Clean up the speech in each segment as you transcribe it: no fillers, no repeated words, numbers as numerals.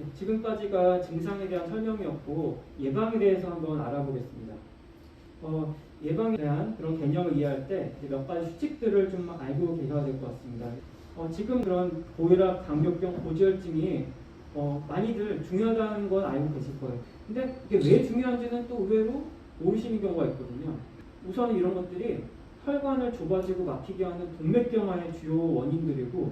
네, 지금까지가 증상에 대한 설명이었고 예방에 대해서 한번 알아보겠습니다. 예방에 대한 그런 개념을 이해할 때 몇 가지 수칙들을 좀 알고 계셔야 될 것 같습니다. 지금 그런 고혈압, 당뇨병, 고지혈증이 많이들 중요하다는 건 알고 계실 거예요. 근데 이게 왜 중요한지는 또 의외로 모르시는 경우가 있거든요. 우선 이런 것들이 혈관을 좁아지고 막히게 하는 동맥경화의 주요 원인들이고,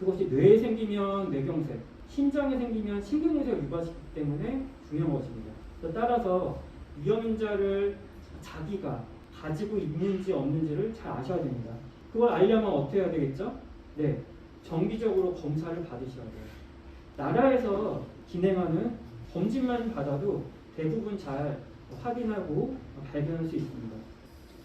그것이 뇌에 생기면 뇌경색, 심장에 생기면 심근경색을 유발시키기 때문에 중요한 것입니다. 따라서 위험인자를 자기가 가지고 있는지 없는지를 잘 아셔야 됩니다. 그걸 알려면 어떻게 해야 되겠죠? 네, 정기적으로 검사를 받으셔야 돼요. 나라에서 진행하는 검진만 받아도 대부분 잘 확인하고 발견할 수 있습니다.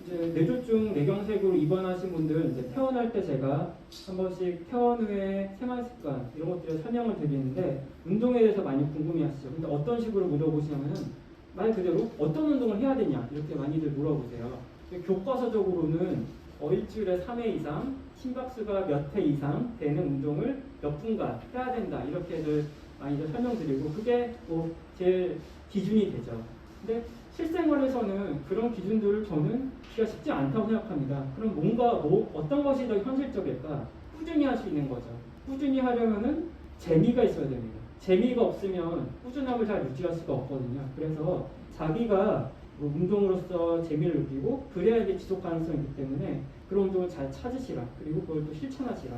이제 뇌졸중, 뇌경색으로 입원하신 분들 이제 퇴원할 때 제가 한 번씩 퇴원 후에 생활습관 이런 것들을 설명을 드리는데 운동에 대해서 많이 궁금해하시죠. 근데 어떤 식으로 물어보시냐면은 말 그대로 어떤 운동을 해야 되냐 이렇게 많이들 물어보세요. 교과서적으로는 일주일에 3회 이상 심박수가 몇 회 이상 되는 운동을 몇 분간 해야 된다 이렇게들 많이들 설명드리고 그게 뭐 제일 기준이 되죠. 근데 실생활에서는 그런 기준들을 저는 기가 쉽지 않다고 생각합니다. 그럼 뭔가 어떤 것이 더 현실적일까? 꾸준히 할 수 있는 거죠. 꾸준히 하려면은 재미가 있어야 됩니다. 재미가 없으면 꾸준함을 잘 유지할 수가 없거든요. 그래서 자기가 운동으로서 재미를 느끼고 그래야 이게 지속 가능성이 있기 때문에 그런 운동을 잘 찾으시라. 그리고 그걸 또 실천하시라.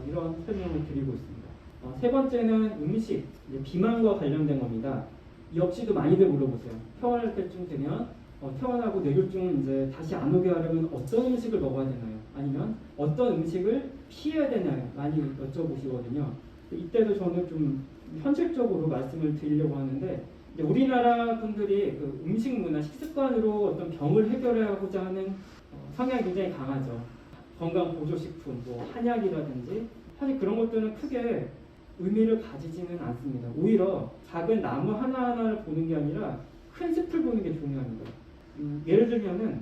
이런 설명을 드리고 있습니다. 세 번째는 음식, 비만과 관련된 겁니다. 이 역시도 많이들 물어보세요. 퇴원할 때쯤 되면 퇴원하고 뇌졸중을 이제 다시 안 오게 하려면 어떤 음식을 먹어야 되나요? 아니면 어떤 음식을 피해야 되나요? 많이 여쭤보시거든요. 이때도 저는 좀 현실적으로 말씀을 드리려고 하는데 우리나라 분들이 그 음식 문화, 식습관으로 어떤 병을 해결하고자 하는 성향이 굉장히 강하죠. 건강 보조식품, 뭐 한약이라든지 사실 그런 것들은 크게 의미를 가지지는 않습니다. 오히려 작은 나무 하나하나를 보는 게 아니라 큰 숲을 보는 게 중요합니다. 예를 들면은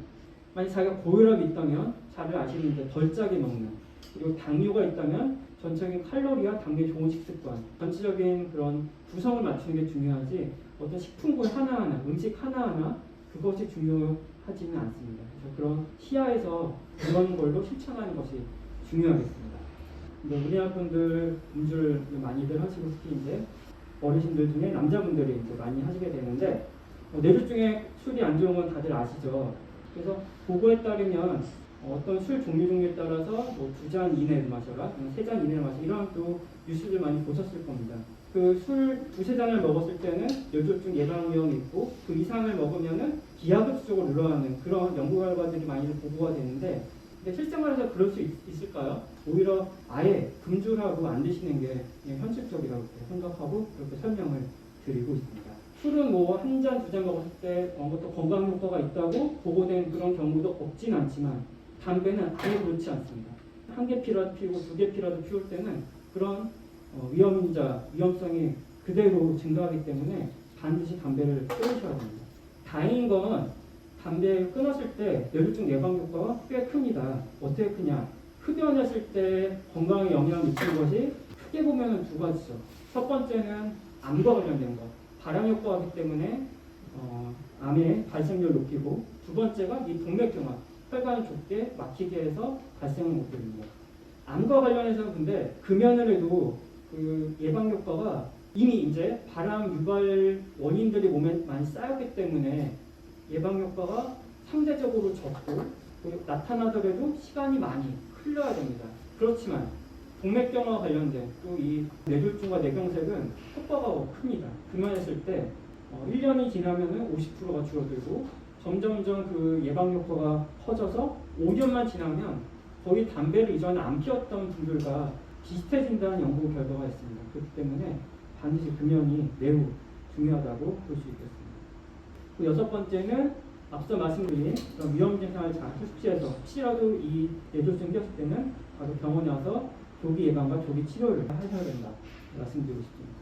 만약 자기가 고혈압이 있다면 잘 아시는데 덜 짜게 먹는, 그리고 당뇨가 있다면 전체적인 칼로리와 당뇨에 좋은 식습관, 전체적인 그런 구성을 맞추는 게 중요하지 어떤 식품군 하나하나, 음식 하나하나 그것이 중요하지는 않습니다. 그래서 그런 시야에서 그런 걸로 실천하는 것이 중요하겠습니다. 우리나라 분들 음주를 많이들 하시고 특히 이제 어르신들 중에 남자분들이 이제 많이 하시게 되는데 뇌졸중에 술이 안 좋은 건 다들 아시죠. 그래서 보고에 따르면 어떤 술 종류에 따라서 뭐 2잔 이내를 마셔라, 3잔 이내를 마셔라 이런 또 뉴스들 많이 보셨을 겁니다. 그 술 2-3잔을 먹었을 때는 뇌졸중 예방 위험이 있고 그 이상을 먹으면은 기하급수적으로 늘어나는 그런 연구 결과들이 많이 보고가 되는데 근데 실생활에서 그럴 수 있을까요? 오히려 아예 금주를 하고 안 드시는 게 현실적이라고 생각하고 그렇게 설명을 드리고 있습니다. 술은 뭐 1잔, 2잔 먹었을 때 또 건강 효과가 있다고 보고된 그런 경우도 없진 않지만 담배는 아예 그렇지 않습니다. 1개 피라도 피우고 2개 피라도 피울 때는 그런 위험성이 그대로 증가하기 때문에 반드시 담배를 끊으셔야 됩니다. 다행인 건 담배를 끊었을 때 뇌졸중 예방 효과가 꽤 큽니다. 어떻게 크냐? 흡연했을 때 건강에 영향을 미치는 것이 크게 보면 2가지죠. 첫 번째는 암과 관련된 것. 발암 효과가 있기 때문에 암의 발생률을 높이고 두 번째가 이 동맥경화, 혈관을 좁게 막히게 해서 발생하는 것들입니다. 암과 관련해서는 근데 금연을 해도 그 예방 효과가 이미 이제 발암 유발 원인들이 몸에 많이 쌓였기 때문에 예방 효과가 상대적으로 적고 나타나더라도 시간이 많이 흘러야 됩니다. 그렇지만 동맥경화와 관련된 또 이 뇌졸중과 뇌경색은 효과가 큽니다. 금연했을 때 1년이 지나면 50%가 줄어들고 점점점 그 예방 효과가 커져서 5년만 지나면 거의 담배를 이전에 안 피웠던 분들과 비슷해진다는 연구 결과가 있습니다. 그렇기 때문에 반드시 금연이 매우 중요하다고 볼 수 있겠습니다. 그 6번째는 앞서 말씀드린 그런 위험 증상을 잘 숙지해서 혹시라도 이 뇌졸중이 생겼을 때는 바로 병원에 와서 조기 예방과 조기 치료를 하셔야 된다 말씀드리고 싶습니다.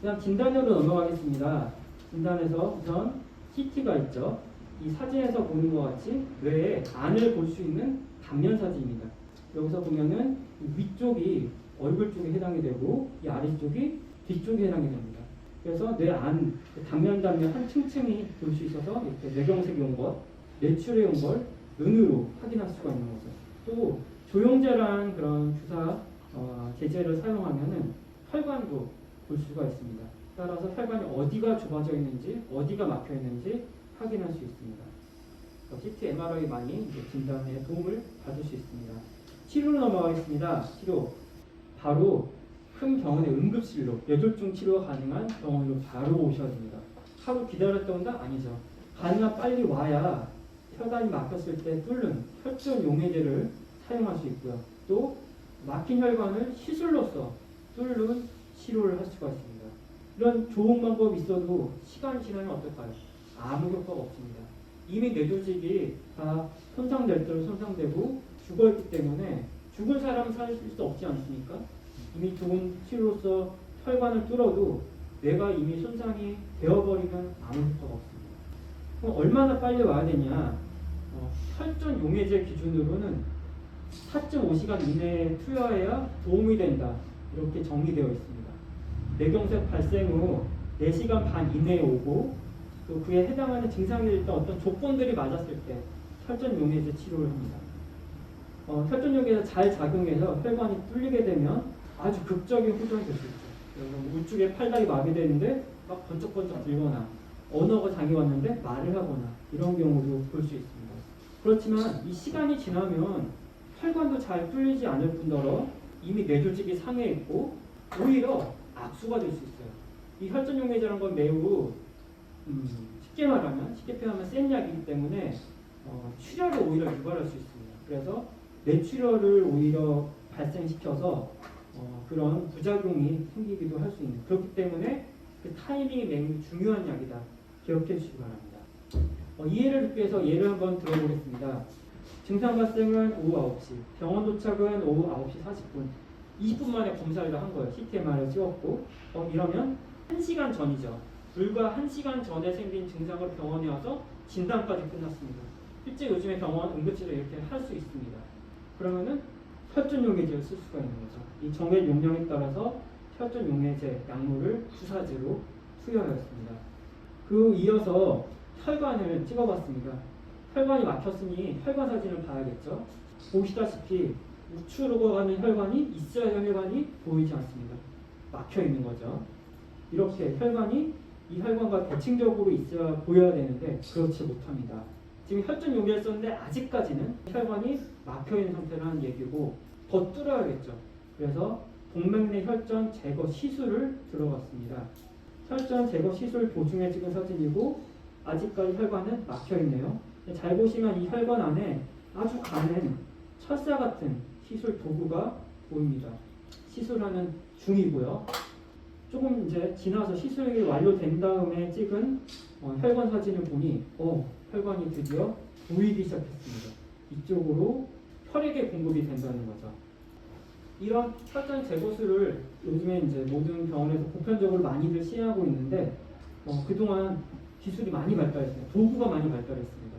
그다음 진단으로 넘어가겠습니다. 진단에서 우선 CT가 있죠. 이 사진에서 보는 것 같이 뇌의 안을 볼 수 있는 단면 사진입니다. 여기서 보면은 위쪽이 얼굴 쪽에 해당이 되고 이 아래쪽이 뒤쪽에 해당이 됩니다. 그래서 뇌 안, 단면 한 층층이 볼 수 있어서 이렇게 뇌경색이 온 것, 뇌출혈이 온 걸 눈으로 확인할 수가 있는 거죠. 또 조영제라는 그런 주사 제제를 사용하면은 혈관도 볼 수가 있습니다. 따라서 혈관이 어디가 좁아져 있는지, 어디가 막혀 있는지 확인할 수 있습니다. CT, MRI 많이 진단에 도움을 받을 수 있습니다. 치료로 넘어가겠습니다. 치료. 바로 큰 병원의 응급실로 뇌졸중 치료가 가능한 병원으로 바로 오셔야 됩니다. 하루 기다렸다 온다? 아니죠. 가능한 빨리 와야 혈관이 막혔을 때 뚫는 혈전 용해제를 사용할 수 있고요. 또 막힌 혈관을 시술로서 뚫는 치료를 할 수가 있습니다. 이런 좋은 방법이 있어도 시간이 지나면 어떨까요? 아무 효과가 없습니다. 이미 뇌조직이 다 손상될 대로 손상되고 죽어있기 때문에 죽은 사람은 살릴 수 없지 않습니까? 이미 좋은 치료로서 혈관을 뚫어도 뇌가 이미 손상이 되어버리면 아무 효과가 없습니다. 그럼 얼마나 빨리 와야 되냐? 혈전 용해제 기준으로는 4.5시간 이내에 투여해야 도움이 된다. 이렇게 정의되어 있습니다. 뇌경색 발생 후 4시간 반 이내에 오고 또 그에 해당하는 증상이 일단 어떤 조건들이 맞았을 때 혈전 용해제 치료를 합니다. 혈전 용해제가 잘 작용해서 혈관이 뚫리게 되면 아주 극적인 후정이 될 수 있죠. 우측에 팔다리 마비되는데 막 번쩍번쩍 들거나 언어가 장애 왔는데 말을 하거나 이런 경우도 볼 수 있습니다. 그렇지만 이 시간이 지나면 혈관도 잘 뚫리지 않을 뿐더러 이미 뇌조직이 상해 있고 오히려 악수가 될 수 있어요. 이 혈전 용해제라는 건 매우 쉽게 표현하면 센 약이기 때문에 출혈을 오히려 유발할 수 있습니다. 그래서 뇌출혈을 오히려 발생시켜서 그런 부작용이 생기기도 할 수 있는, 그렇기 때문에 그 타이밍이 매우 중요한 약이다. 기억해 주시기 바랍니다. 이해를 돕기 위해서 예를 한번 들어보겠습니다. 증상 발생은 오후 9시, 병원 도착은 오후 9시 40분, 20분 만에 검사를 한 거예요. CT, MR을 찍었고 이러면 1시간 전이죠. 불과 1시간 전에 생긴 증상으로 병원에 와서 진단까지 끝났습니다. 실제 요즘에 병원 응급실에 이렇게 할 수 있습니다. 그러면은 혈전 용해제를 쓸 수가 있는 거죠. 이 정액 용량에 따라서 혈전 용해제 약물을 주사제로 투여하였습니다. 그 이어서 혈관을 찍어봤습니다. 혈관이 막혔으니 혈관 사진을 봐야겠죠. 보시다시피 우측으로 가는 혈관이 있어야 할 혈관이 보이지 않습니다. 막혀 있는 거죠. 이렇게 이 혈관과 대칭적으로 있어야 보여야 되는데 그렇지 못합니다. 지금 혈전 용해제를 썼는데 아직까지는 혈관이 막혀 있는 상태라는 얘기고 더 뚫어야겠죠. 그래서 동맥내 혈전 제거 시술을 들어갔습니다. 혈전 제거 시술 도중에 찍은 사진이고 아직까지 혈관은 막혀 있네요. 잘 보시면 이 혈관 안에 아주 가는 철사 같은 시술 도구가 보입니다. 시술하는 중이고요. 조금 이제 지나서 시술이 완료된 다음에 찍은 혈관 사진을 보니 혈관이 드디어 보이기 시작했습니다. 이쪽으로 혈액의 공급이 된다는 거죠. 이런 혈전 제거술을 요즘에 이제 모든 병원에서 보편적으로 많이들 시행하고 있는데 그동안 기술이 많이 발달했습니다. 도구가 많이 발달했습니다.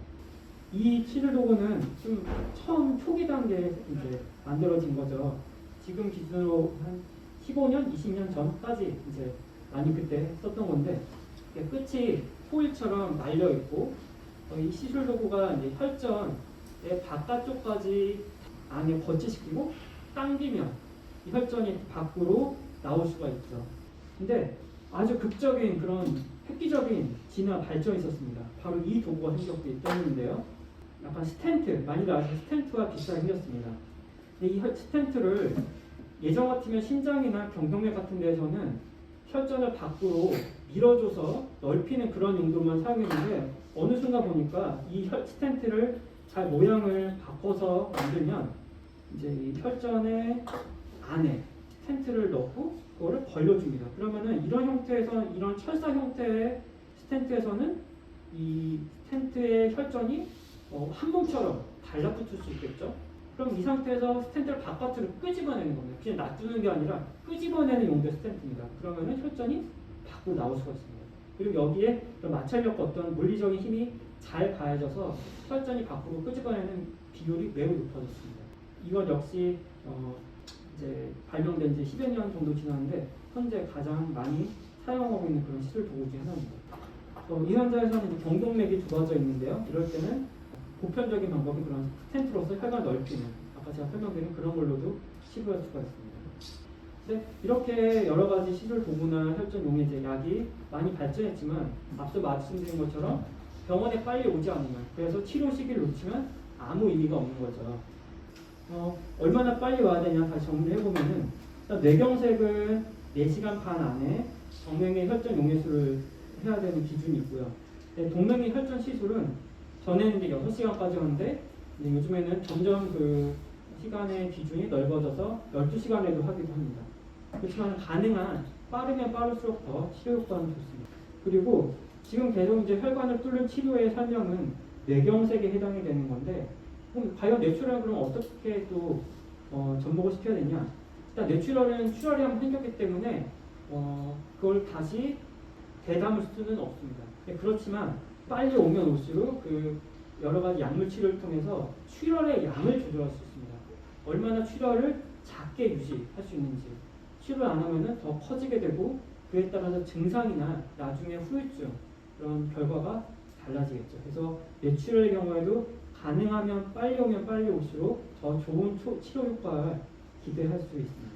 이 치료 도구는 좀 처음 초기 단계에 이제 만들어진 거죠. 지금 기준으로 한 15년, 20년 전까지 이제 많이 그때 썼던 건데 끝이 호일처럼 말려 있고 이 시술 도구가 이제 혈전의 바깥쪽까지 안에 거치시키고 당기면 이 혈전이 밖으로 나올 수가 있죠. 근데 아주 극적인 그런 획기적인 진화 발전이 있었습니다. 바로 이 도구가 생겼기 때문인데요. 약간 스텐트, 많이들 아시는 스텐트와 비슷하게 생겼습니다. 근데 이 스텐트를 예전 같으면 심장이나 경동맥 같은 데에서는 혈전을 밖으로 밀어줘서 넓히는 그런 용도로만 사용했는데 어느 순간 보니까 이 스텐트를 잘 모양을 바꿔서 만들면 이제 이 혈전의 안에 스텐트를 넣고 그거를 벌려줍니다. 그러면은 이런 형태에서 이런 철사 형태의 스텐트에서는 이 스텐트의 혈전이 한 몸처럼 달라붙을 수 있겠죠. 그럼 이 상태에서 스텐트를 바깥으로 끄집어내는 겁니다. 그냥 놔두는 게 아니라 끄집어내는 용도의 스텐트입니다. 그러면은 혈전이 밖으로 나올 수가 있습니다. 그리고 여기에 마찰력과 어떤 물리적인 힘이 잘 가해져서 혈전이 밖으로 끄집어내는 비율이 매우 높아졌습니다. 이것 역시 이제 발명된 지 10여 년 정도 지났는데 현재 가장 많이 사용하고 있는 그런 시술 도구 중에 하나입니다. 이 환자에서는 경동맥이 좁아져 있는데요. 이럴 때는 보편적인 방법이 그런 스텐트로서 혈관 넓히는, 아까 제가 설명드린 그런 걸로도 치료할 수가 있습니다. 네, 이렇게 여러 가지 시술 도구나 혈전 용해제 약이 많이 발전했지만 앞서 말씀드린 것처럼 병원에 빨리 오지 않으면, 그래서 치료 시기를 놓치면 아무 의미가 없는 거죠. 얼마나 빨리 와야 되냐 다시 정리해보면은, 뇌경색은 4시간 반 안에 정맥의 혈전 용해술을 해야 되는 기준이 있고요. 동맥의 혈전 시술은 전에는 이제 6시간까지 하는데 요즘에는 점점 그 시간의 기준이 넓어져서 12시간에도 하기도 합니다. 그렇지만 가능한 빠르면 빠를수록 더 치료 효과는 좋습니다. 그리고 지금 계속 이제 혈관을 뚫는 치료의 설명은 뇌경색에 해당이 되는 건데, 그럼 과연 뇌출혈은 그럼 어떻게 또 접목을 시켜야 되냐? 일단 뇌출혈은 출혈이 한번 생겼기 때문에 그걸 다시 되담을 수는 없습니다. 그렇지만 빨리 오면 올수록 그 여러 가지 약물 치료를 통해서 출혈의 양을 조절할 수 있습니다. 얼마나 출혈을 작게 유지할 수 있는지. 치료를 안 하면은 더 커지게 되고 그에 따라서 증상이나 나중에 후유증 그런 결과가 달라지겠죠. 그래서 뇌출혈의 경우에도 가능하면 빨리 오면 빨리 올수록 더 좋은 치료 효과를 기대할 수 있습니다.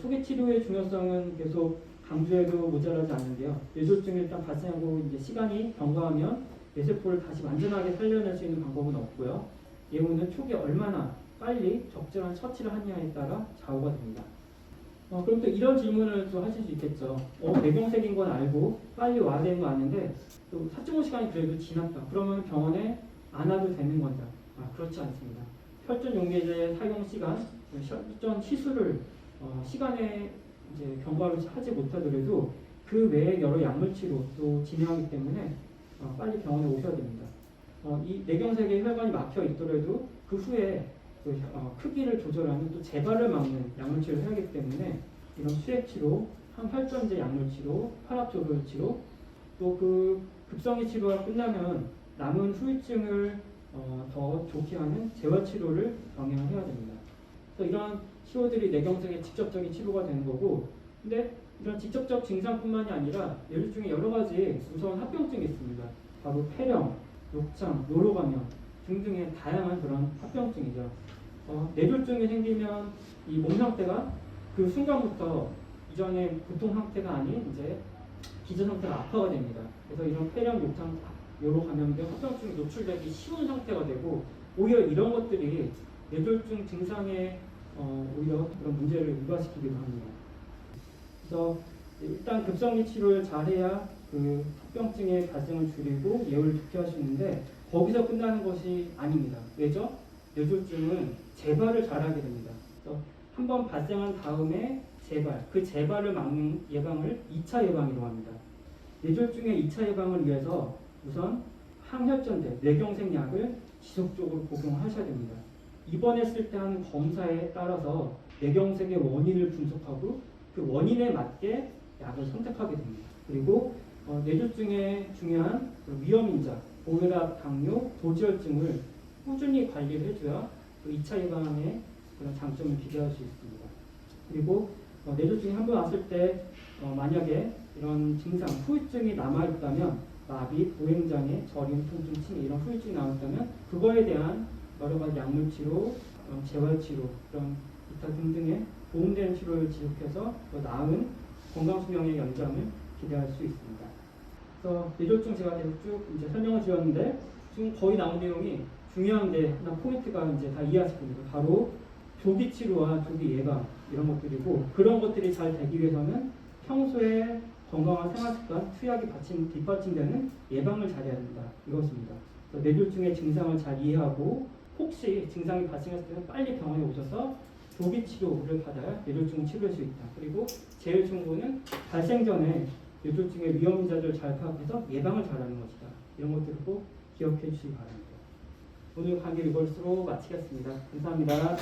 초기 치료의 중요성은 계속 강조해도 모자라지 않는데요. 뇌졸중이 일단 발생하고 이제 시간이 경과하면 뇌세포를 다시 완전하게 살려낼 수 있는 방법은 없고요. 예후는 초기에 얼마나 빨리 적절한 처치를 하느냐에 따라 좌우가 됩니다. 그럼 또 이런 질문을 또 하실 수 있겠죠. 뇌경색인 건 알고 빨리 와야 되는 거 아는데 또 사증후 시간이 그래도 지났다. 그러면 병원에 안 와도 되는 건가? 그렇지 않습니다. 혈전 용해제 사용 시간, 혈전 시술을 시간에 이제 경과를 하지 못하더라도 그 외에 여러 약물 치료도 진행하기 때문에 빨리 병원에 오셔야 됩니다. 이 뇌경색에 혈관이 막혀 있더라도 그 후에 그 크기를 조절하는 또 재발을 막는 약물 치료를 해야 하기 때문에 이런 수액 치료, 항혈전제 약물 치료, 혈압 조절 치료, 또 그 급성의 치료가 끝나면 남은 후유증을 더 좋게 하는 재활 치료를 병행을 해야 됩니다. 그래서 이런 치료들이 뇌경색의 직접적인 치료가 되는 거고, 근데 이런 직접적 증상뿐만이 아니라 뇌졸중에 여러 가지 무서운 합병증이 있습니다. 바로 폐렴, 욕창, 노로감염 등등의 다양한 그런 합병증이죠. 뇌졸중이 생기면 이 몸 상태가 그 순간부터 이전의 보통 상태가 아닌 이제 기저 상태가 악화가 됩니다. 그래서 이런 폐렴, 욕창, 노로감염 등 합병증에 노출되기 쉬운 상태가 되고, 오히려 이런 것들이 뇌졸중 증상에 오히려 그런 문제를 유발시키기도 합니다. 그래서 일단 급성기 치료를 잘해야 그 합병증의 발생을 줄이고 예후를 좋게 할 수 있는데 거기서 끝나는 것이 아닙니다. 왜죠? 뇌졸중은 재발을 잘하게 됩니다. 그래서 한번 발생한 다음에 재발, 그 재발을 막는 예방을 2차 예방이라고 합니다. 뇌졸중의 2차 예방을 위해서 우선 항혈전제, 뇌경색약을 지속적으로 복용하셔야 됩니다. 입원했을 때 하는 검사에 따라서 뇌경색의 원인을 분석하고 그 원인에 맞게 약을 선택하게 됩니다. 그리고 뇌졸중의 중요한 위험인자, 고혈압, 당뇨, 고지혈증을 꾸준히 관리를 해줘야 그 2차 예방에 그런 장점을 기대할 수 있습니다. 그리고 뇌졸중이 한 번 왔을 때 만약에 이런 증상, 후유증이 남아있다면 마비, 보행장애, 저림, 통증, 치매 이런 후유증이 남았다면 그거에 대한 여러 가지 약물 치료, 재활 치료, 그런 기타 등등의 도움되는 치료를 지속해서 더 나은 건강 수명의 연장을 기대할 수 있습니다. 그래서 뇌졸중 제가 계속 쭉 이제 설명을 드렸는데 지금 거의 나온 내용이 중요한데 하나 포인트가 이제 다 이해하실 겁니다. 바로 조기 치료와 조기 예방 이런 것들이고, 그런 것들이 잘 되기 위해서는 평소에 건강한 생활습관, 투약이 뒷받침되는 예방을 잘해야 된다. 이것입니다. 뇌졸중의 증상을 잘 이해하고 혹시 증상이 발생했을 때는 빨리 병원에 오셔서 조기 치료를 받아야 뇌졸중을 치료할 수 있다. 그리고 제일 좋은 거는 발생 전에 뇌졸중의 위험인자들을 잘 파악해서 예방을 잘하는 것이다. 이런 것들을 꼭 기억해 주시기 바랍니다. 오늘 강의를 이것으로 마치겠습니다. 감사합니다.